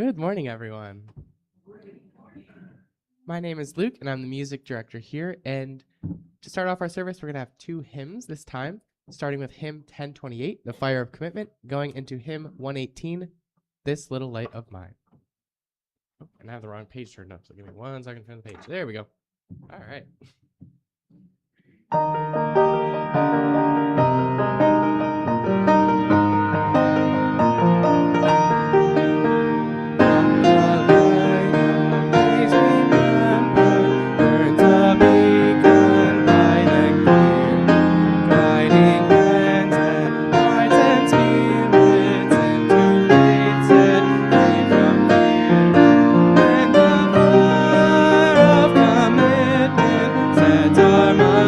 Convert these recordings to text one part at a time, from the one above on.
Good morning, everyone. My name is Luke, and I'm the music director here. And to start off our service, we're going to have two hymns this time, starting with hymn 1028, The Fire of Commitment, going into hymn 118, This Little Light of Mine. Oh, and I have the wrong page turned up, so give me 1 second to turn the page. There we go. All right. Our mind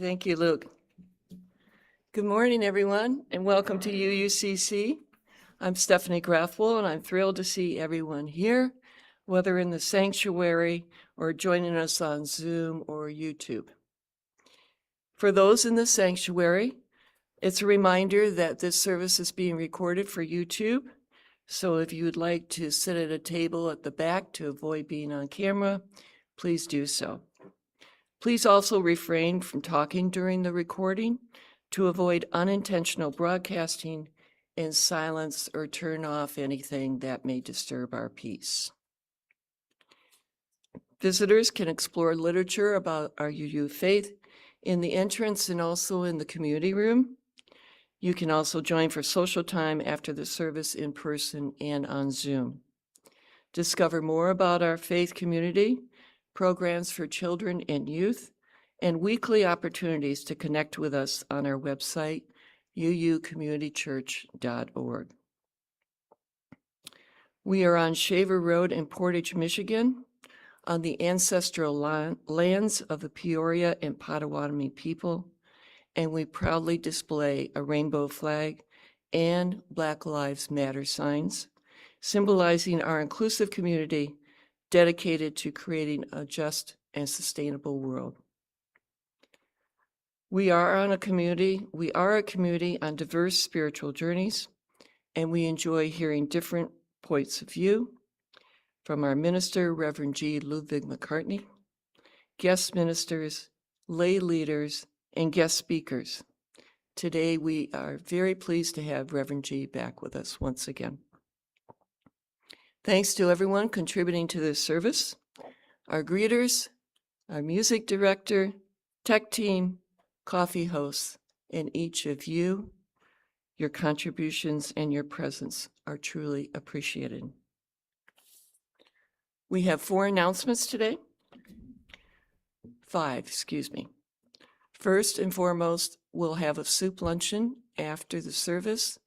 Thank you, Luke. Good morning, everyone, and welcome to UUCC. I'm Stephanie Grathwohl, and I'm thrilled to see everyone here, whether in the sanctuary or joining us on Zoom or YouTube. For those in the sanctuary, it's a reminder that this service is being recorded for YouTube. So if you would like to sit at a table at the back to avoid being on camera, please do so. Please also refrain from talking during the recording to avoid unintentional broadcasting, and silence or turn off anything that may disturb our peace. Visitors can explore literature about our UU faith in the entrance and also in the community room. You can also join for social time after the service in person and on Zoom. Discover more about our faith community, programs for children and youth, and weekly opportunities to connect with us on our website, uucommunitychurch.org. We are on Shaver Road in Portage, Michigan, on the ancestral lands of the Peoria and Potawatomi people, and we proudly display a rainbow flag and Black Lives Matter signs, symbolizing our inclusive community dedicated to creating a just and sustainable world. We are a community on diverse spiritual journeys, and we enjoy hearing different points of view from our minister, Reverend G. Ludwig McCartney, guest ministers, lay leaders, and guest speakers. Today, we are very pleased to have Reverend G back with us once again. Thanks to everyone contributing to this service, our greeters, our music director, tech team, coffee hosts, and each of you. Your contributions and your presence are truly appreciated. We have 4 announcements today. 5, excuse me. First and foremost, we'll have a soup luncheon after the service.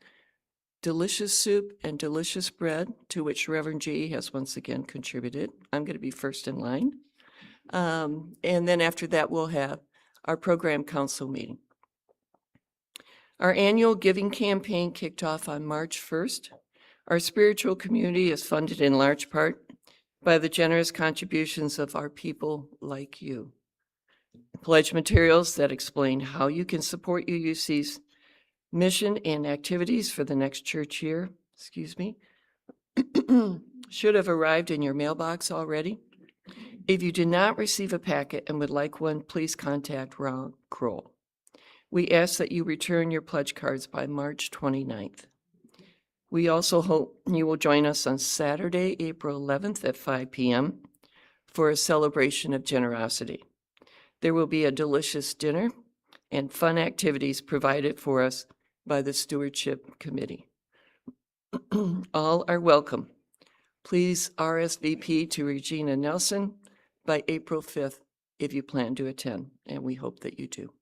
Delicious soup and delicious bread, to which Reverend G has once again contributed. I'm going to be first in line. And then after that, we'll have our program council meeting. Our annual giving campaign kicked off on March 1st. Our spiritual community is funded in large part by the generous contributions of our people like you. Pledge materials that explain how you can support UUC's mission and activities for the next church year, should have arrived in your mailbox already. If you did not receive a packet and would like one, please contact Ron Kroll. We ask that you return your pledge cards by March 29th. We also hope you will join us on Saturday, April 11th at 5 p.m. for a celebration of generosity. There will be a delicious dinner and fun activities provided for us by the Stewardship Committee. All are welcome. Please RSVP to Regina Nelson by April 5th if you plan to attend, and we hope that you do.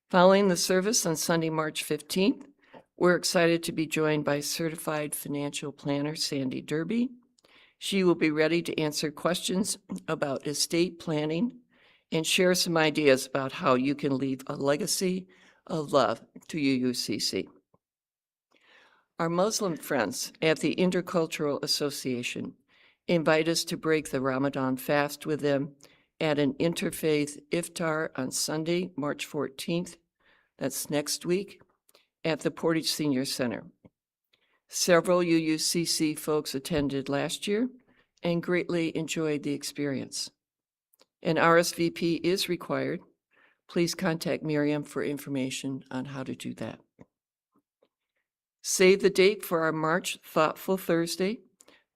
Following the service on Sunday, March 15th, we're excited to be joined by certified financial planner Sandy Derby. She will be ready to answer questions about estate planning and share some ideas about how you can leave a legacy of love to UUCC. Our Muslim friends at the Intercultural Association invite us to break the Ramadan fast with them at an interfaith iftar on Sunday, March 14th. That's next week at the Portage Senior Center. Several UUCC folks attended last year and greatly enjoyed the experience. An RSVP is required. Please contact Miriam for information on how to do that. Save the date for our March Thoughtful Thursday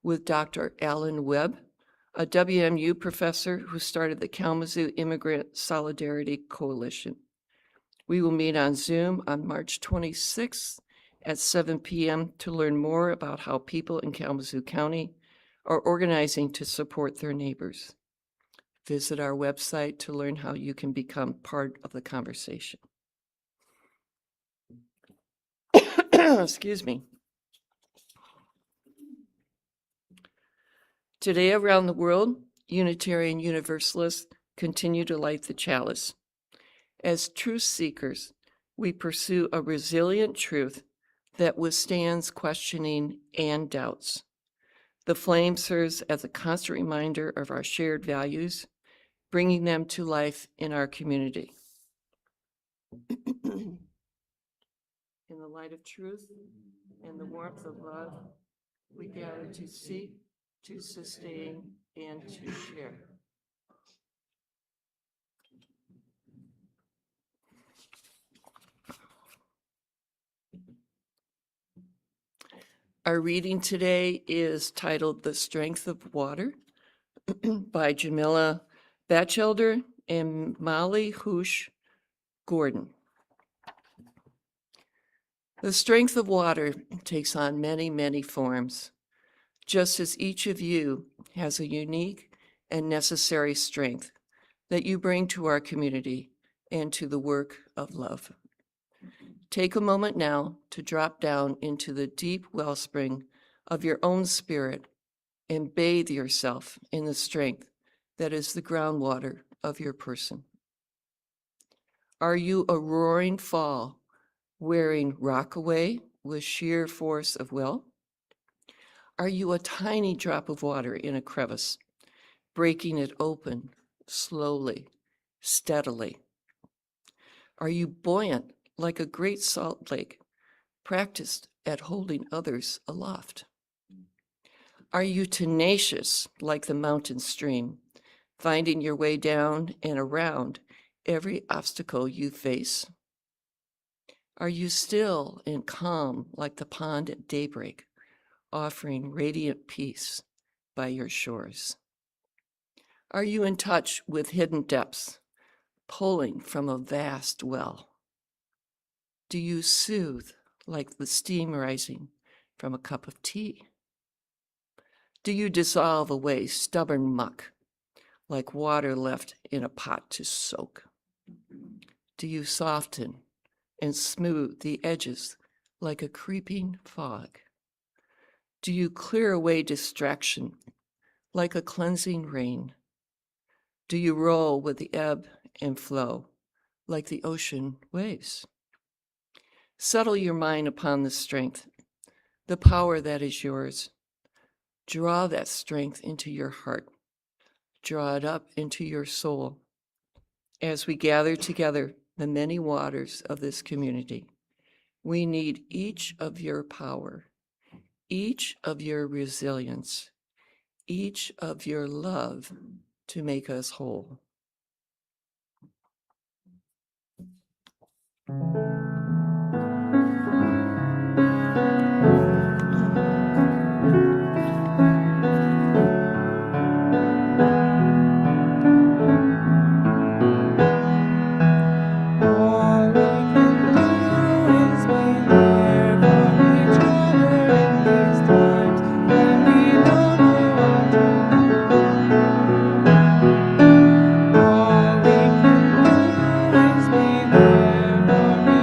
with Dr. Alan Webb, a WMU professor who started the Kalamazoo Immigrant Solidarity Coalition. We will meet on Zoom on March 26th at 7 p.m. to learn more about how people in Kalamazoo County are organizing to support their neighbors. Visit our website to learn how you can become part of the conversation. Excuse me. Today around the world, Unitarian Universalists continue to light the chalice As truth seekers, we pursue a resilient truth that withstands questioning and doubts. The flame serves as a constant reminder of our shared values, bringing them to life in our community. In the light of truth and the warmth of love, we gather to seek, to sustain, and to share. Our reading today is titled The Strength of Water by Jamila Batchelder and Molly Hoosh Gordon. The strength of water takes on many, many forms, just as each of you has a unique and necessary strength that you bring to our community and to the work of love. Take a moment now to drop down into the deep wellspring of your own spirit and bathe yourself in the strength that is the groundwater of your person. Are you a roaring fall wearing rockaway with sheer force of will? Are you a tiny drop of water in a crevice, breaking it open slowly, steadily? Are you buoyant like a great salt lake, practiced at holding others aloft? Are you tenacious like the mountain stream, finding your way down and around every obstacle you face? Are you still and calm like the pond at daybreak, offering radiant peace by your shores? Are you in touch with hidden depths, pulling from a vast well? Do you soothe like the steam rising from a cup of tea? Do you dissolve away stubborn muck like water left in a pot to soak? Do you soften and smooth the edges like a creeping fog? Do you clear away distraction like a cleansing rain? Do you roll with the ebb and flow like the ocean waves? Settle your mind upon the strength, the power that is yours. Draw that strength into your heart. Draw it up into your soul. As we gather together the many waters of this community, we need each of your power, each of your resilience, each of your love to make us whole. All we can do is be there for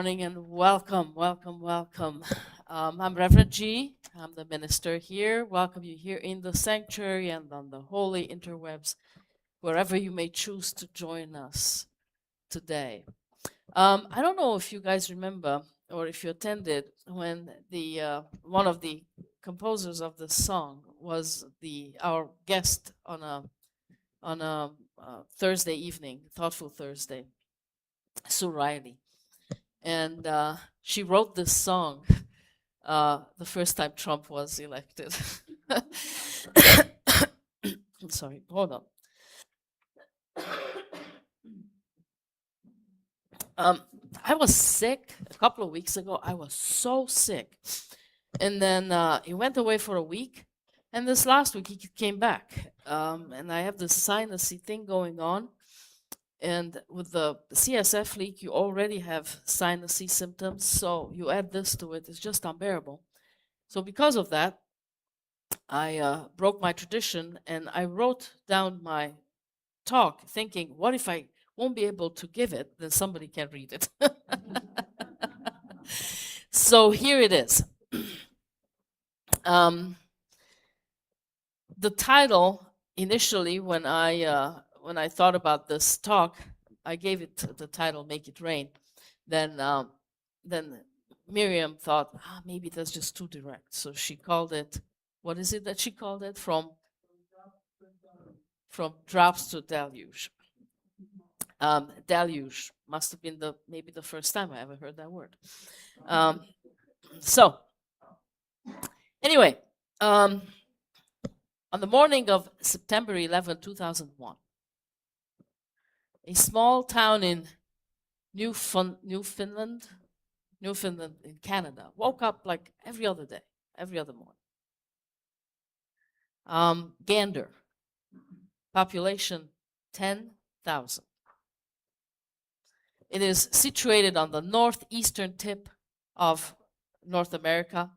morning and welcome, welcome, welcome. I'm Reverend G. I'm the minister here. Welcome you here in the sanctuary and on the holy interwebs, wherever you may choose to join us today. I don't know if you guys remember or if you attended when the one of the composers of the song was our guest on a Thursday evening, Thoughtful Thursday, Sue Riley. And she wrote this song the first time Trump was elected. I'm sorry, hold on. I was sick a couple of weeks ago. I was so sick. And then he went away for a week. And this last week he came back. And I have this sinusy thing going on. And with the CSF leak, you already have sinusy symptoms. So you add this to it, it's just unbearable. So because of that, I broke my tradition and I wrote down my talk thinking, what if I won't be able to give it, then somebody can read it. So here it is. The title, initially, when I thought about this talk, I gave it the title, Make It Rain. Then Miriam thought, maybe that's just too direct. So she called it, what is it that she called it? From drops to deluge. Deluge must have been maybe the first time I ever heard that word. So anyway, on the morning of September 11, 2001, a small town in Newfoundland in Canada woke up like every other day, every other morning. Gander, population 10,000. It is situated on the northeastern tip of North America.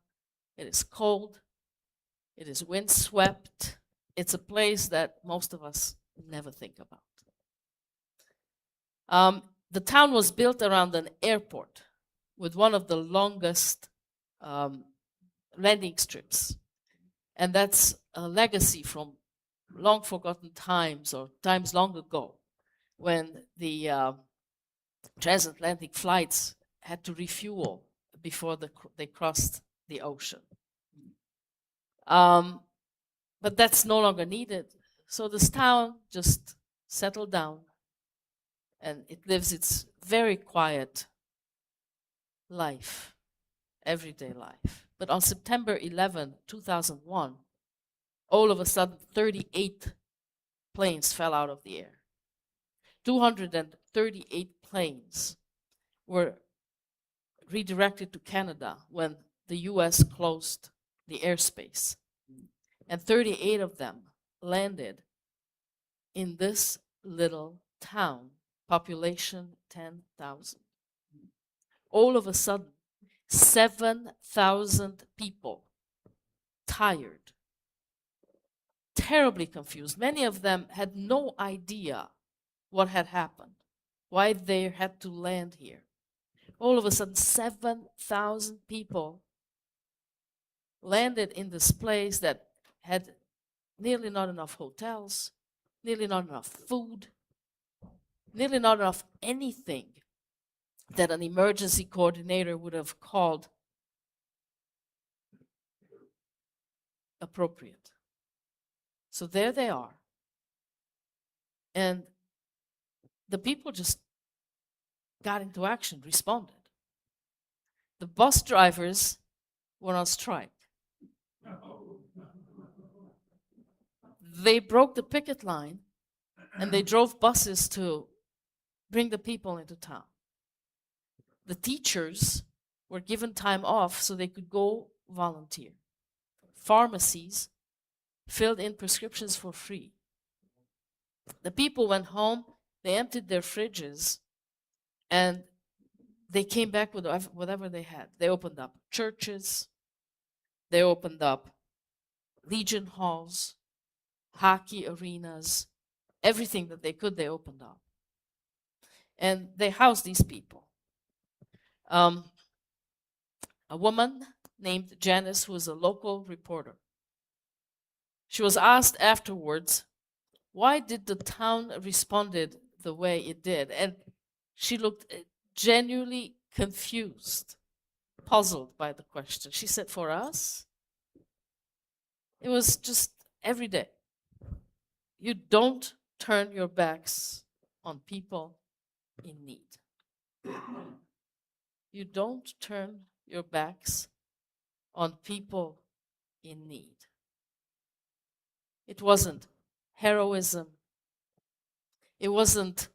It is cold. It is windswept. It's a place that most of us never think about. The town was built around an airport with one of the longest landing strips. And that's a legacy from long forgotten times or times long ago when the transatlantic flights had to refuel before they crossed the ocean. But that's no longer needed. So this town just settled down and it lives its very quiet life, everyday life. But on September 11, 2001, all of a sudden 38 planes fell out of the air. 238 planes were redirected to Canada when the US closed the airspace. And 38 of them landed in this little town, population 10,000. All of a sudden, 7,000 people, tired, terribly confused. Many of them had no idea what had happened, why they had to land here. All of a sudden, 7,000 people landed in this place that had nearly not enough hotels, nearly not enough food, nearly not enough anything that an emergency coordinator would have called appropriate. So there they are. And the people just got into action, responded. The bus drivers were on strike. They broke the picket line and they drove buses to bring the people into town. The teachers were given time off so they could go volunteer. Pharmacies filled in prescriptions for free. The people went home, they emptied their fridges, and they came back with whatever they had. They opened up churches, they opened up Legion halls, hockey arenas, everything that they could, they opened up. And they housed these people. A woman named Janice, who was a local reporter. She was asked afterwards, why did the town responded the way it did? And she looked genuinely confused, puzzled by the question. She said, for us, it was just every day. You don't turn your backs on people in need. You don't turn your backs on people in need. It wasn't heroism. It wasn't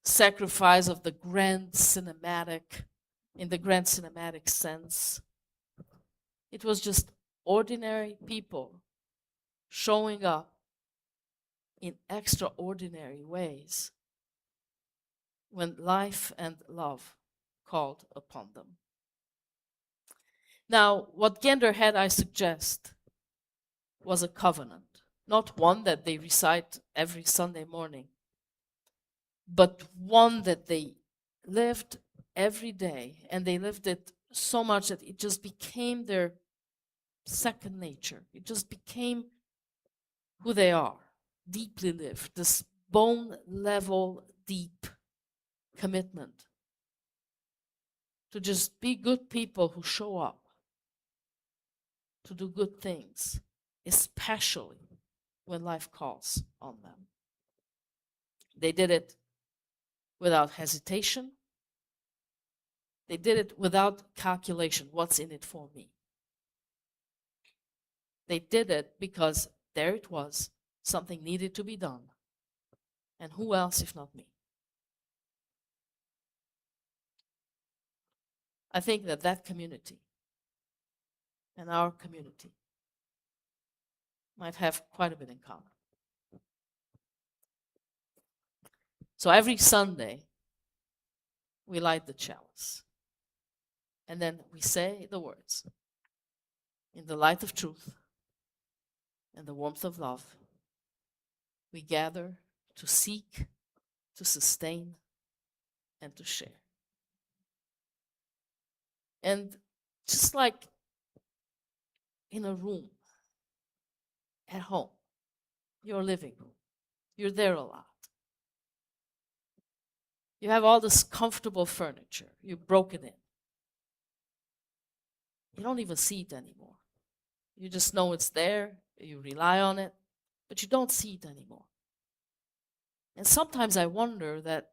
sacrifice of the grand cinematic, in the grand cinematic sense. It was just ordinary people showing up in extraordinary ways when life and love called upon them. Now, what Gender had, I suggest, was a covenant, not one that they recite every Sunday morning, but one that they lived every day, and they lived it so much that it just became their second nature. It just became who they are, deeply lived, this bone level deep commitment to just be good people who show up to do good things, especially when life calls on them. They did it without hesitation. They did it without calculation. What's in it for me? They did it because there it was, something needed to be done. And who else if not me? I think that that community and our community might have quite a bit in common. So every Sunday, we light the chalice. And then we say the words, in the light of truth and the warmth of love, we gather to seek, to sustain, and to share. And just like in a room, at home, your living room, you're there a lot. You have all this comfortable furniture. You broke it in. You don't even see it anymore. You just know it's there. You rely on it, but you don't see it anymore. And sometimes I wonder that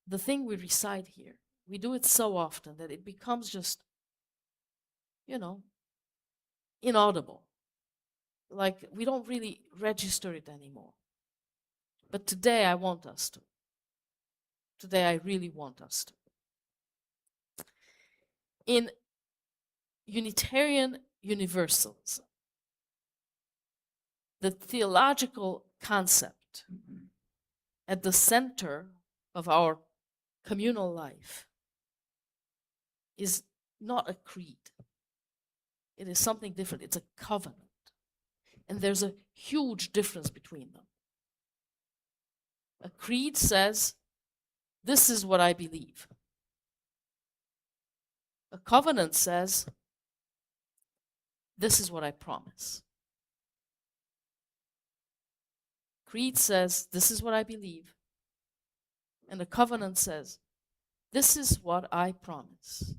the thing we recite here, we do it so often that it becomes just, inaudible. Like we don't really register it anymore. But today I want us to. Today I really want us to. In Unitarian Universalism, the theological concept at the center of our communal life is not a creed. It is something different. It's a covenant. And there's a huge difference between them. A creed says, this is what I believe. A covenant says, this is what I promise. Creed says, this is what I believe. And a covenant says, this is what I promise.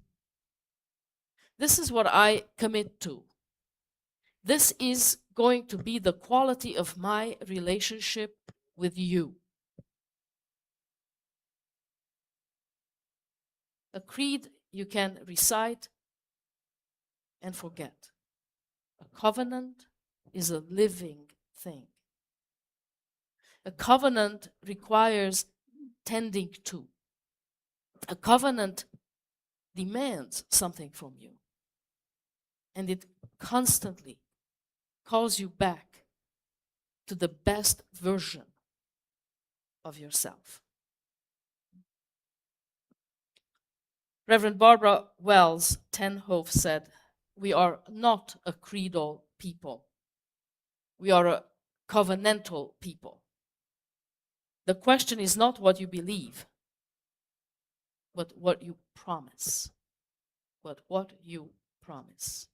This is what I commit to. This is going to be the quality of my relationship with you. A creed you can recite and forget. A covenant is a living thing. A covenant requires tending to. A covenant demands something from you. And it constantly calls you back to the best version of yourself. Reverend Barbara Wells ten Hove said, we are not a creedal people. We are a covenantal people. The question is not what you believe, but what you promise. but what you promise.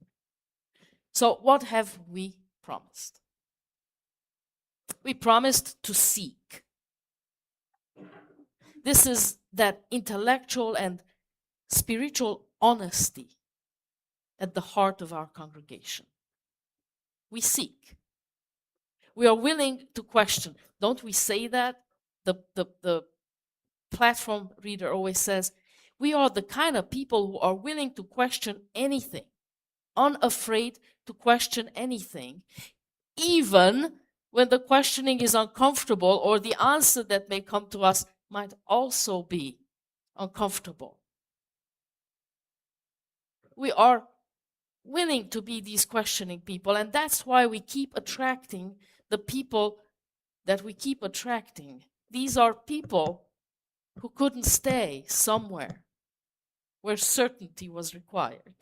So what have we promised? We promised to seek. This is that intellectual and spiritual honesty at the heart of our congregation. We seek. We are willing to question. Don't we say that? The platform reader always says, we are the kind of people who are willing to question anything, unafraid to question anything, even when the questioning is uncomfortable or the answer that may come to us might also be uncomfortable. We are willing to be these questioning people, and that's why we keep attracting the people that we keep attracting. These are people who couldn't stay somewhere where certainty was required.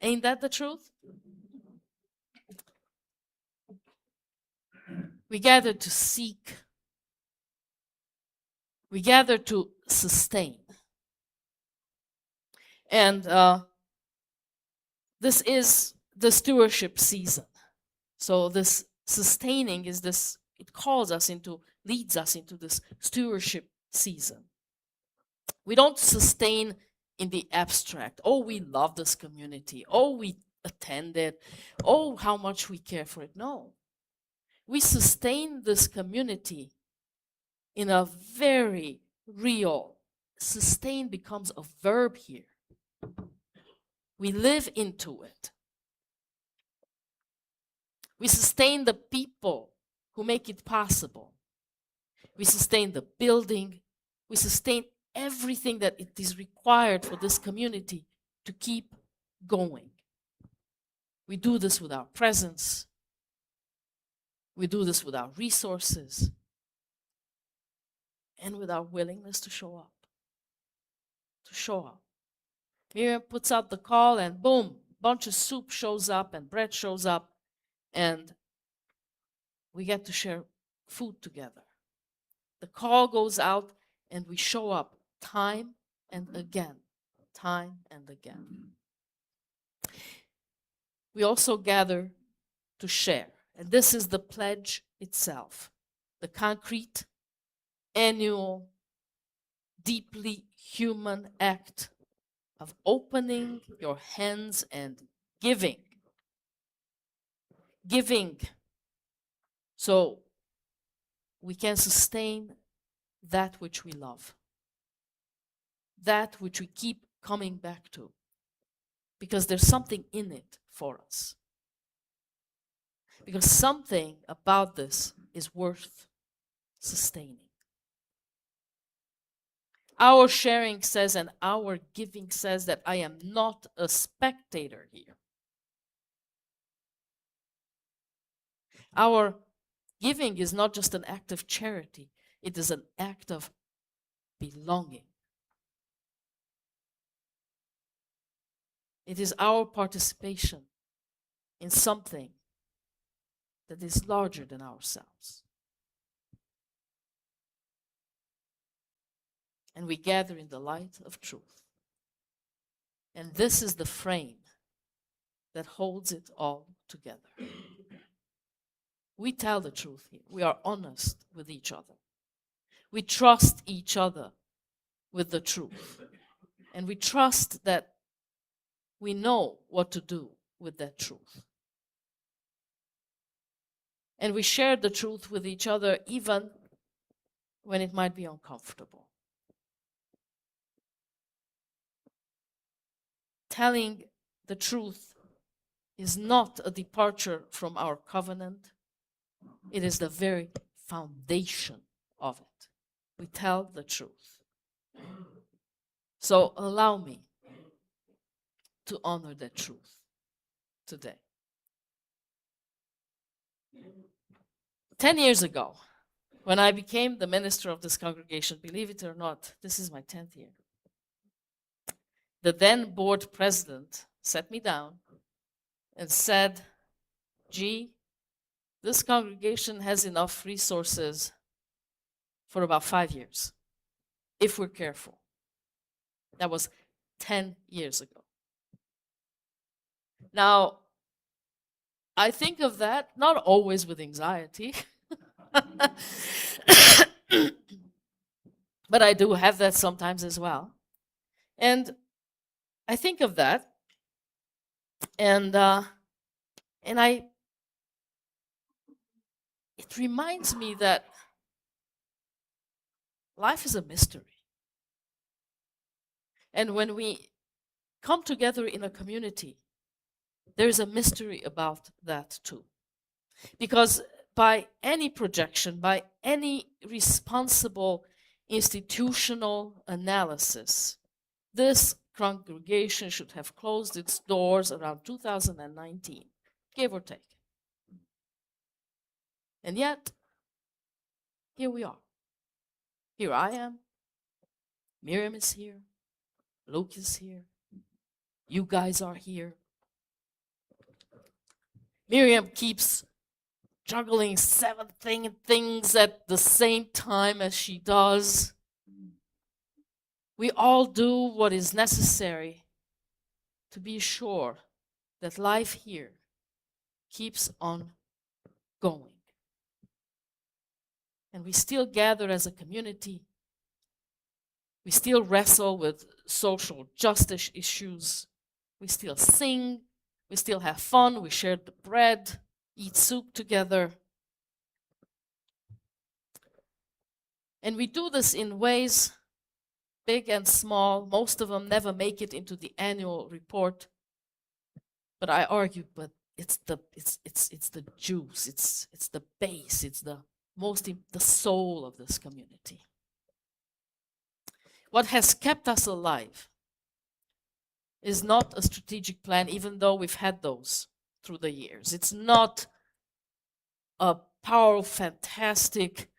Ain't that the truth? We gather to seek. We gather to sustain. And this is the stewardship season. So this sustaining is this, it leads us into this stewardship season. We don't sustain in the abstract. Oh, we love this community. Oh, we attend it. Oh, how much we care for it. No. We sustain this community in a very real, sustain becomes a verb here. We live into it. We sustain the people who make it possible. We sustain the building. We sustain everything that it is required for this community to keep going. We do this with our presence. We do this with our resources and with our willingness to show up. To show up. Miriam puts out the call and boom, a bunch of soup shows up and bread shows up and we get to share food together. The call goes out and we show up time and again, time and again. We also gather to share. And this is the pledge itself, the concrete, annual, deeply human act of opening your hands and giving. Giving so we can sustain that which we love, that which we keep coming back to, because there's something in it for us. Because something about this is worth sustaining. Our sharing says and our giving says that I am not a spectator here. Our giving is not just an act of charity, it is an act of belonging. It is our participation in something that is larger than ourselves. And we gather in the light of truth. And this is the frame that holds it all together. We tell the truth here. We are honest with each other. We trust each other with the truth. And we trust that we know what to do with that truth. And we share the truth with each other even when it might be uncomfortable. Telling the truth is not a departure from our covenant. It is the very foundation of it. We tell the truth. So allow me to honor that truth today. 10 years ago, when I became the minister of this congregation, believe it or not, this is my 10th year. The then board president sat me down and said, G, this congregation has enough resources for about 5 years, if we're careful. That was 10 years ago. Now, I think of that not always with anxiety, but I do have that sometimes as well. And I think of that, and it reminds me that life is a mystery. And when we come together in a community, there is a mystery about that too. Because by any projection, by any responsible institutional analysis, this congregation should have closed its doors around 2019, give or take. And yet, here we are. Here I am. Miriam is here. Luke is here. You guys are here. Miriam keeps juggling 7 things at the same time as she does. We all do what is necessary to be sure that life here keeps on going. And we still gather as a community. We still wrestle with social justice issues. We still sing. We still have fun. We share the bread, eat soup together. And we do this in ways, big and small. Most of them never make it into the annual report. But I argue, but it's the juice. It's the base. It's the soul of this community. What has kept us alive is not a strategic plan, even though we've had those through the years. It's not a powerful, fantastic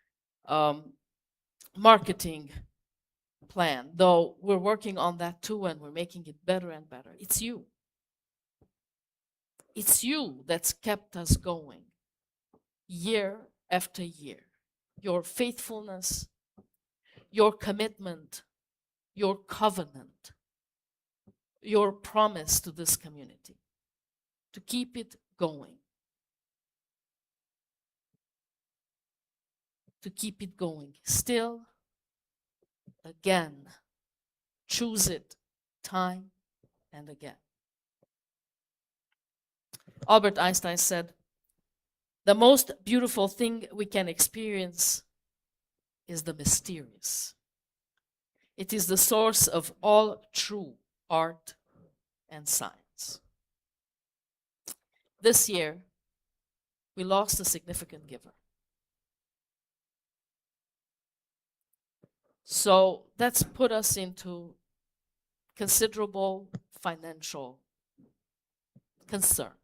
marketing plan, though we're working on that too, and we're making it better and better. It's you. It's you that's kept us going year after year. Your faithfulness, your commitment, your covenant, your promise to this community, to keep it going. To keep it going. Still, again, choose it time and again. Albert Einstein said, "The most beautiful thing we can experience is the mysterious. It is the source of all true art and science." This year, we lost a significant giver. So that's put us into considerable financial concern.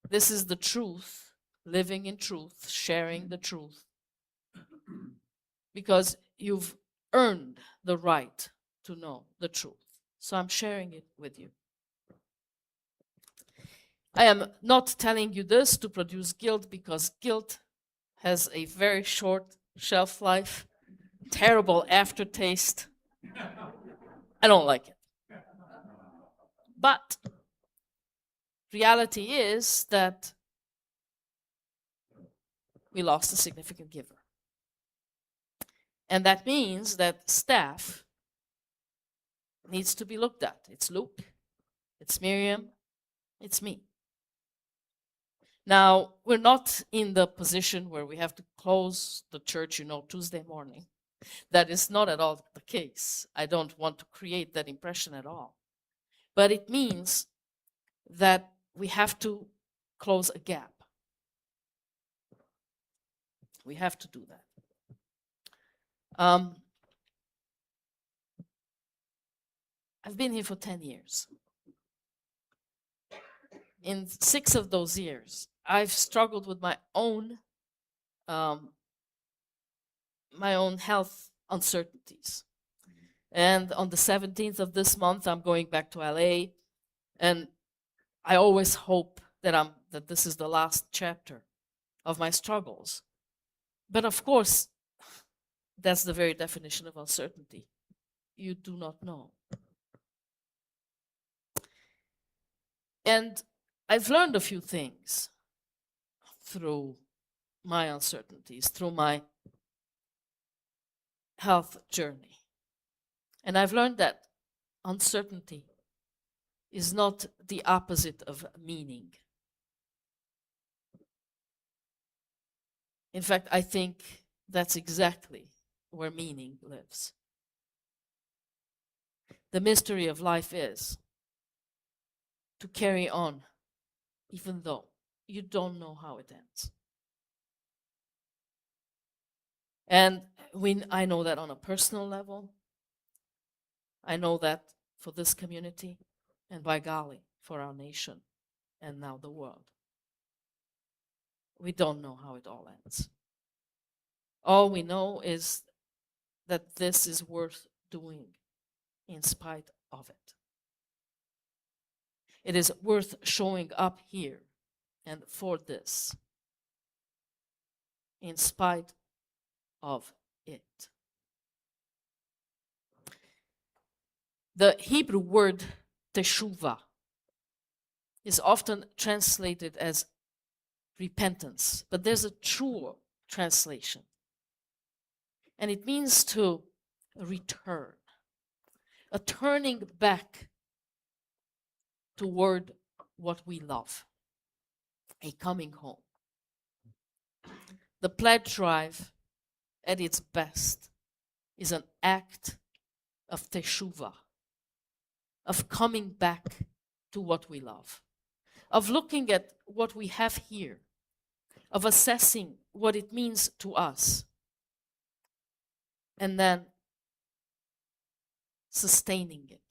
This is the truth, living in truth, sharing the truth, because you've earned the right to know the truth. So I'm sharing it with you. I am not telling you this to produce guilt, because guilt has a very short shelf life, terrible aftertaste. I don't like it. But reality is that we lost a significant giver. And that means that staff needs to be looked at. It's Luke, it's Miriam, it's me. Now, we're not in the position where we have to close the church, Tuesday morning. That is not at all the case. I don't want to create that impression at all. But it means that we have to close a gap. We have to do that. I've been here for 10 years. In 6 of those years, I've struggled with my own health uncertainties. And on the 17th of this month, I'm going back to LA, and I always hope that this is the last chapter of my struggles. But of course, that's the very definition of uncertainty. You do not know. And I've learned a few things through my uncertainties, through my health journey. And I've learned that uncertainty is not the opposite of meaning. In fact, I think that's exactly where meaning lives. The mystery of life is to carry on, even though you don't know how it ends. And I know that on a personal level. I know that for this community, and by golly, for our nation, and now the world. We don't know how it all ends. All we know is that this is worth doing in spite of it. It is worth showing up here and for this in spite of it. The Hebrew word teshuvah is often translated as repentance, but there's a truer translation. And it means to return, a turning back toward what we love, a coming home. The pledge drive, at its best, is an act of teshuvah, of coming back to what we love, of looking at what we have here, of assessing what it means to us, and then sustaining it,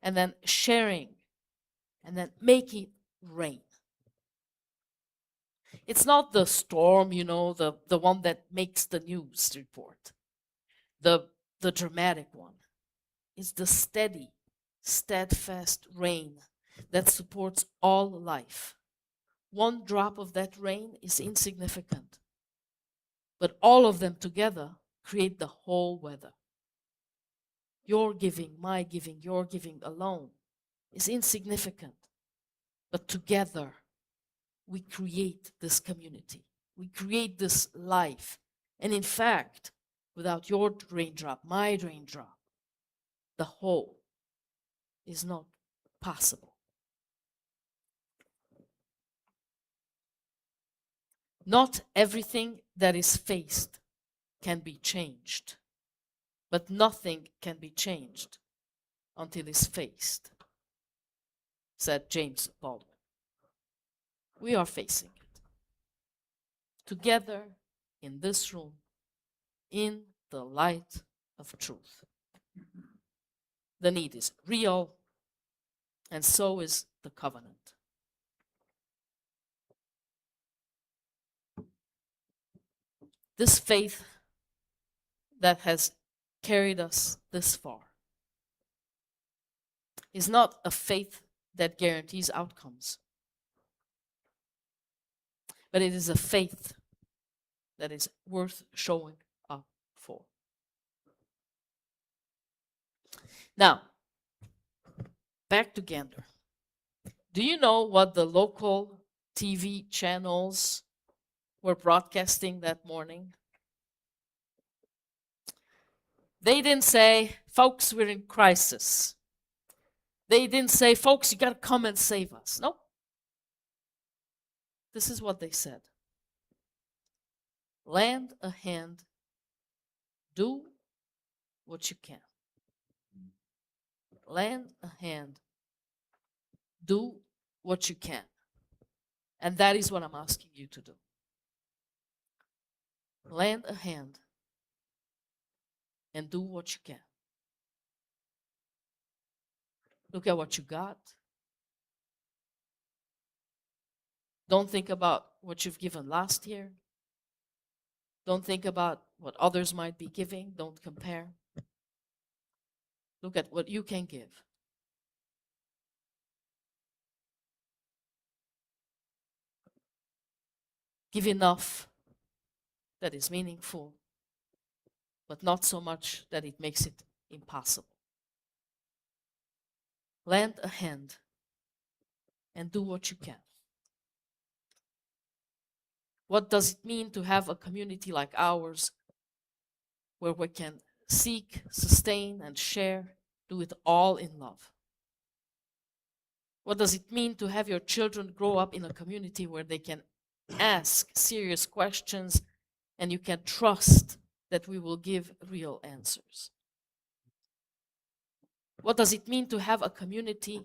and then sharing, and then making it rain. It's not the storm, you know, the one that makes the news report, the dramatic one. It's the steady, steadfast rain that supports all life. One drop of that rain is insignificant, but all of them together create the whole weather. Your giving, my giving, your giving alone is insignificant, but together we create this community. We create this life. And in fact, without your raindrop, my raindrop, the whole is not possible. Not everything that is faced can be changed, but nothing can be changed until it's faced, said James Baldwin. We are facing it together in this room, in the light of truth. The need is real, and so is the covenant. This faith that has carried us this far is not a faith that guarantees outcomes, but it is a faith that is worth showing up for. Now, back to Gander. Do you know what the local TV channels were broadcasting that morning? They didn't say, folks, we're in crisis. They didn't say, folks, you got to come and save us. No. This is what they said. Lend a hand, do what you can. Lend a hand, do what you can. And that is what I'm asking you to do. Lend a hand and do what you can. Look at what you got. Don't think about what you've given last year. Don't think about what others might be giving. Don't compare. Look at what you can give. Give enough that is meaningful but not so much that it makes it impossible. Lend a hand and do what you can. What does it mean to have a community like ours where we can seek, sustain, and share, do it all in love? What does it mean to have your children grow up in a community where they can ask serious questions and you can trust that we will give real answers? What does it mean to have a community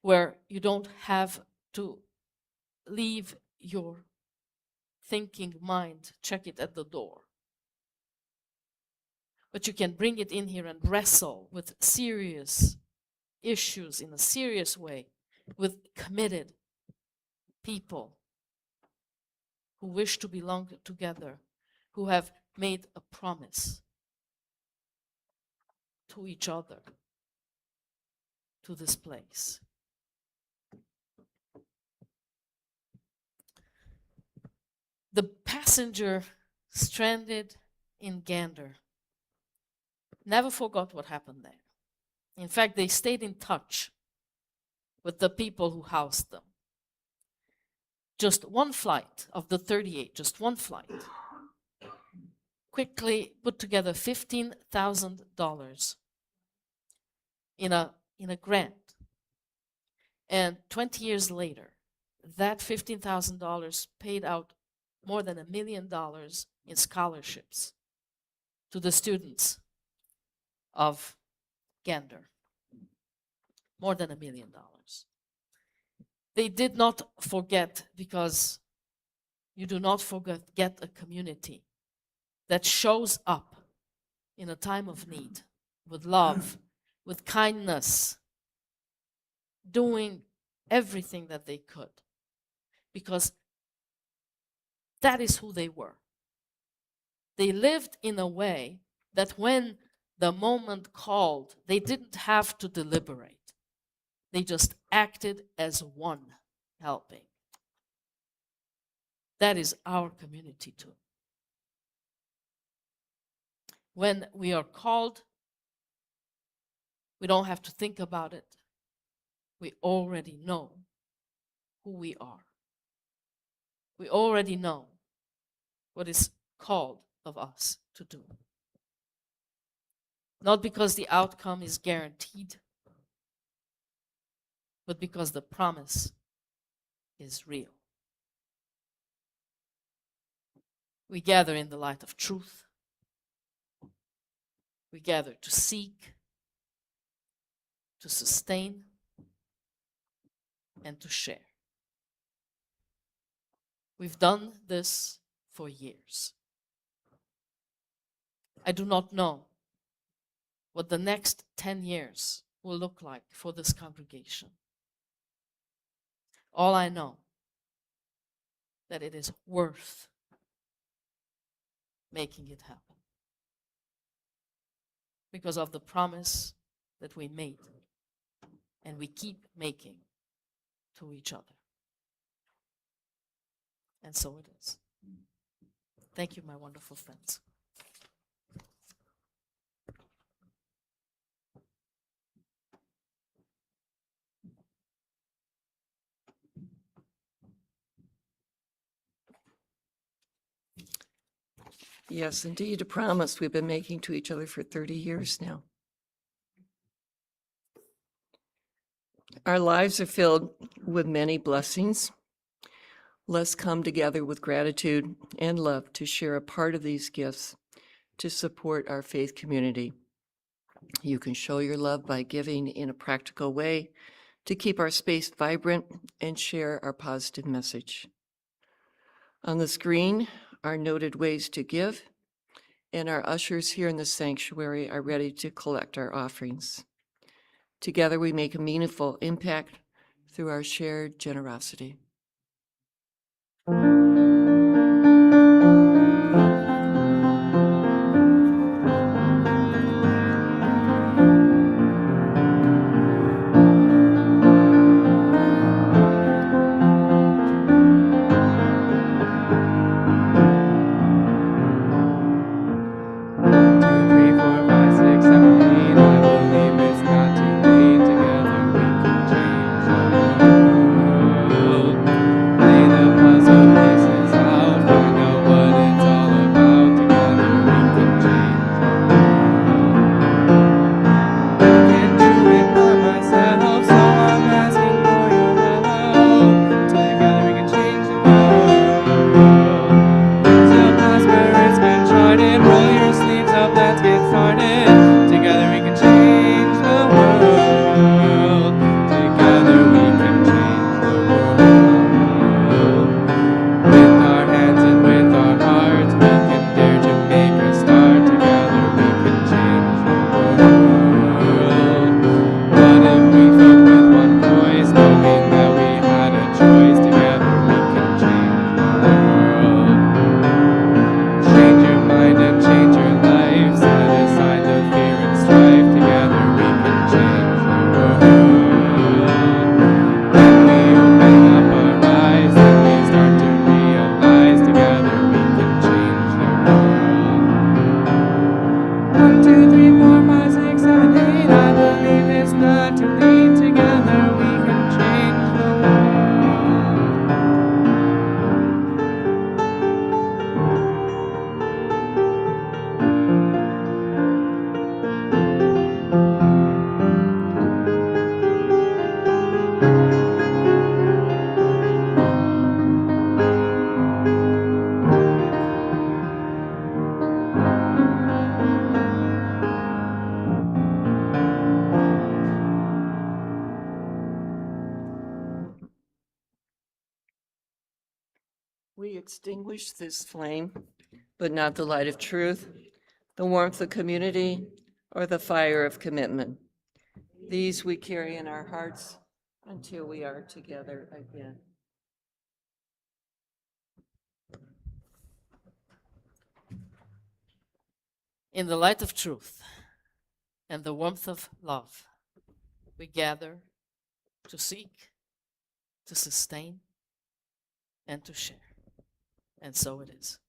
where you don't have to leave your thinking mind, check it at the door, but you can bring it in here and wrestle with serious issues in a serious way with committed people who wish to belong together, who have made a promise to each other, to this place. The passenger stranded in Gander never forgot what happened there. In fact, they stayed in touch with the people who housed them. Just one flight of the 38, just one flight, quickly put together $15,000 in a grant. And 20 years later, that $15,000 paid out more than $1 million in scholarships to the students of Gander. More than $1 million. They did not forget, because you do not forget a community that shows up in a time of need with love, with kindness, doing everything that they could, because that is who they were. They lived in a way that when the moment called, they didn't have to deliberate. They just acted as one, helping. That is our community too. When we are called, we don't have to think about it. We already know who we are. We already know what is called of us to do. Not because the outcome is guaranteed, but because the promise is real. We gather in the light of truth. We gather to seek, to sustain, and to share. We've done this for years. I do not know what the next 10 years will look like for this congregation. All I know that it is worth making it happen because of the promise that we made and we keep making to each other. And so it is. Thank you, my wonderful friends. Yes, indeed, a promise we've been making to each other for 30 years now. Our lives are filled with many blessings. Let's come together with gratitude and love to share a part of these gifts to support our faith community. You can show your love by giving in a practical way to keep our space vibrant and share our positive message. On the screen are noted ways to give, and our ushers here in the sanctuary are ready to collect our offerings. Together we make a meaningful impact through our shared generosity. We extinguish this flame, but not the light of truth, the warmth of community, or the fire of commitment. These we carry in our hearts until we are together again. In the light of truth and the warmth of love, we gather to seek, to sustain, and to share. And so it is.